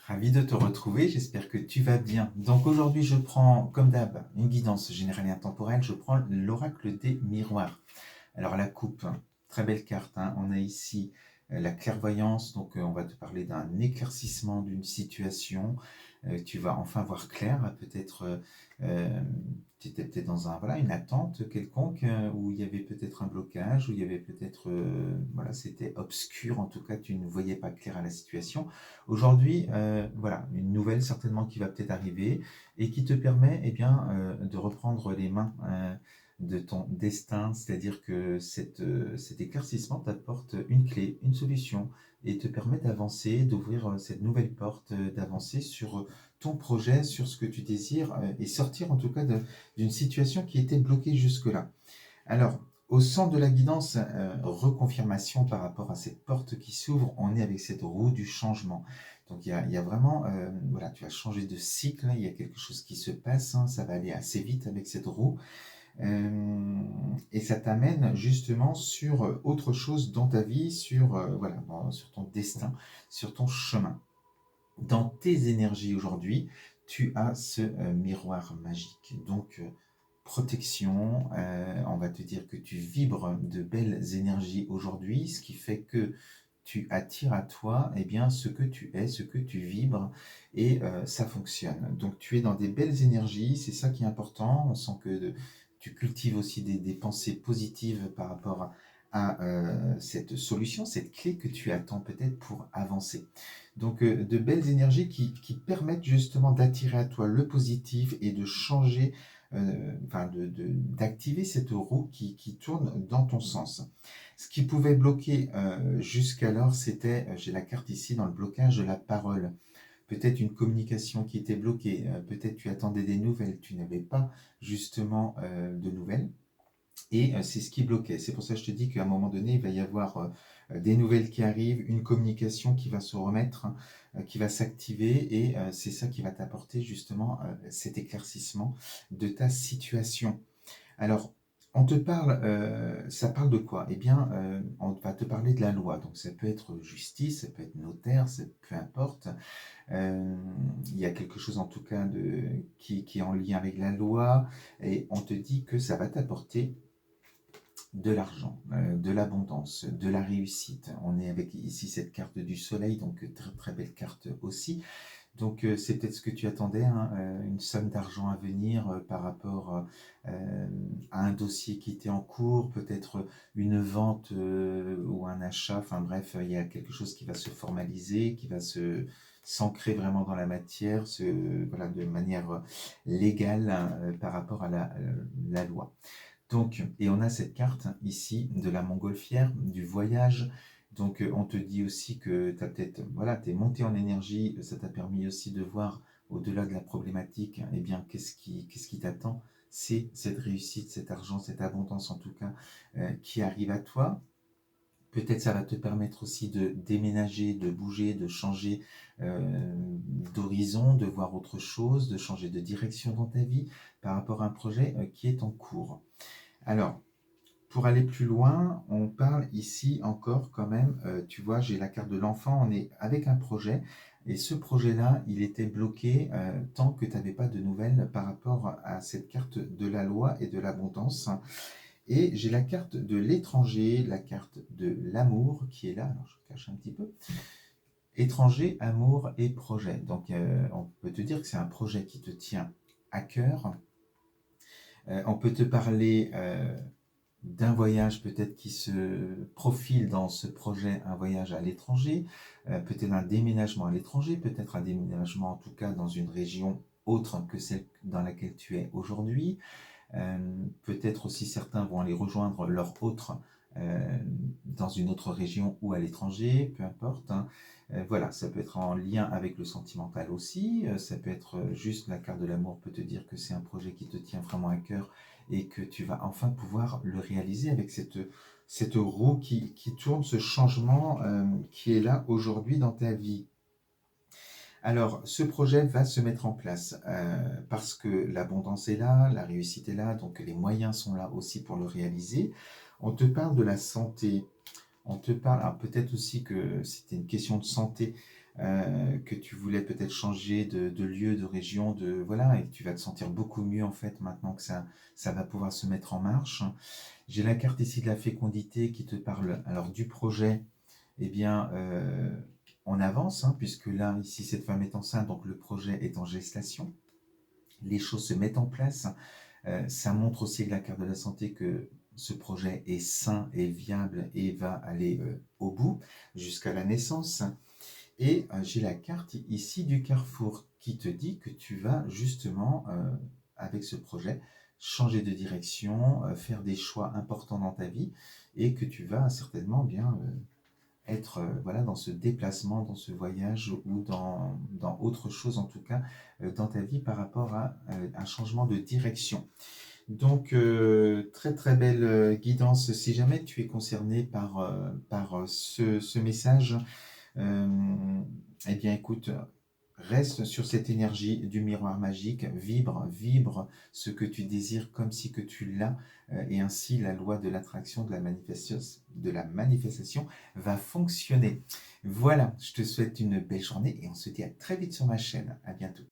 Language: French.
Ravi de te retrouver, j'espère que tu vas bien. Donc aujourd'hui, je prends, comme d'hab, une guidance générale et intemporelle. Je prends l'oracle des miroirs. Alors la coupe, très belle carte, hein. On a ici la clairvoyance, donc on va te parler d'un éclaircissement d'une situation. Tu vas enfin voir clair, peut-être tu étais peut-être dans une attente quelconque, où il y avait peut-être un blocage, où il y avait peut-être, voilà, c'était obscur, en tout cas tu ne voyais pas clair à la situation. Aujourd'hui, voilà, une nouvelle certainement qui va peut-être arriver et qui te permet bien, de reprendre les mains de ton destin, c'est-à-dire que cet éclaircissement t'apporte une clé, une solution et te permet d'avancer, d'ouvrir cette nouvelle porte, d'avancer sur ton projet, sur ce que tu désires et sortir en tout cas d'une situation qui était bloquée jusque-là. Alors, au centre de la guidance, reconfirmation par rapport à cette porte qui s'ouvre, on est avec cette roue du changement. Donc il y a vraiment, voilà, tu as changé de cycle, il y a quelque chose qui se passe, hein, ça va aller assez vite avec cette roue. Et ça t'amène justement sur autre chose dans ta vie, sur, voilà, sur ton destin, sur ton chemin. Dans tes énergies aujourd'hui, tu as ce miroir magique. Donc, protection, on va te dire que tu vibres de belles énergies aujourd'hui, ce qui fait que tu attires à toi ce que tu es, ce que tu vibres, et ça fonctionne. Donc tu es dans des belles énergies, c'est ça qui est important. On sent que tu cultives aussi des pensées positives par rapport à cette solution, cette clé que tu attends peut-être pour avancer. Donc de belles énergies qui permettent justement d'attirer à toi le positif et de changer, d'activer cette roue qui tourne dans ton sens. Ce qui pouvait bloquer jusqu'alors, c'était, j'ai la carte ici, dans le blocage de la parole. Peut-être une communication qui était bloquée, peut-être tu attendais des nouvelles, tu n'avais pas justement de nouvelles. Et c'est ce qui bloquait. C'est pour ça que je te dis qu'à un moment donné, il va y avoir des nouvelles qui arrivent, une communication qui va se remettre, qui va s'activer, et c'est ça qui va t'apporter justement cet éclaircissement de ta situation. Alors, on te parle, ça parle de quoi? Eh bien, on va te parler de la loi. Donc, ça peut être justice, ça peut être notaire, peu importe. Il y a quelque chose en tout cas qui est en lien avec la loi, et on te dit que ça va t'apporter de l'argent, de l'abondance, de la réussite. On est avec ici cette carte du soleil, donc très très belle carte aussi. Donc c'est peut-être ce que tu attendais, hein, une somme d'argent à venir par rapport à un dossier qui était en cours, peut-être une vente ou un achat, enfin bref, il y a quelque chose qui va se formaliser, qui va s'ancrer vraiment dans la matière, voilà, de manière légale, hein, par rapport à la loi. Donc, et on a cette carte ici de la montgolfière, du voyage. Donc, on te dit aussi que tu as peut-être, voilà, tu es monté en énergie, ça t'a permis aussi de voir au-delà de la problématique, qu'est-ce qui t'attend. C'est cette réussite, cet argent, cette abondance en tout cas, qui arrive à toi. Peut-être ça va te permettre aussi de déménager, de bouger, de changer d'horizon, de voir autre chose, de changer de direction dans ta vie par rapport à un projet qui est en cours. Alors, pour aller plus loin, on parle ici encore quand même, tu vois, j'ai la carte de l'enfant, on est avec un projet, et ce projet-là, il était bloqué tant que tu n'avais pas de nouvelles par rapport à cette carte de la loi et de l'abondance. Et j'ai la carte de l'étranger, la carte de l'amour qui est là, alors je cache un petit peu. Étranger, amour et projet. Donc on peut te dire que c'est un projet qui te tient à cœur. On peut te parler d'un voyage peut-être qui se profile dans ce projet, un voyage à l'étranger, peut-être un déménagement à l'étranger, peut-être un déménagement en tout cas dans une région autre que celle dans laquelle tu es aujourd'hui. Peut-être aussi certains vont aller rejoindre leur autre dans une autre région ou à l'étranger, peu importe, hein. Voilà, ça peut être en lien avec le sentimental aussi, ça peut être juste la carte de l'amour peut te dire que c'est un projet qui te tient vraiment à cœur et que tu vas enfin pouvoir le réaliser avec cette roue qui tourne, ce changement qui est là aujourd'hui dans ta vie. Alors, ce projet va se mettre en place parce que l'abondance est là, la réussite est là, donc les moyens sont là aussi pour le réaliser. On te parle de la santé, on te parle, alors peut-être aussi que c'était une question de santé, que tu voulais peut-être changer de lieu, de région, voilà, et tu vas te sentir beaucoup mieux en fait maintenant que ça va pouvoir se mettre en marche. J'ai la carte ici de la fécondité qui te parle alors du projet. Eh bien, on avance, hein, puisque là, ici, cette femme est enceinte, donc le projet est en gestation. Les choses se mettent en place. Ça montre aussi avec la carte de la santé que ce projet est sain et viable et va aller au bout jusqu'à la naissance. Et j'ai la carte ici du carrefour qui te dit que tu vas justement, avec ce projet, changer de direction, faire des choix importants dans ta vie et que tu vas certainement bien être voilà, dans ce déplacement, dans ce voyage ou dans autre chose en tout cas dans ta vie par rapport à un changement de direction. Donc, très très belle guidance. Si jamais tu es concerné par ce message, eh bien écoute, reste sur cette énergie du miroir magique, vibre ce que tu désires comme si que tu l'as, et ainsi la loi de l'attraction, de la manifestation va fonctionner. Voilà, je te souhaite une belle journée et on se dit à très vite sur ma chaîne. À bientôt.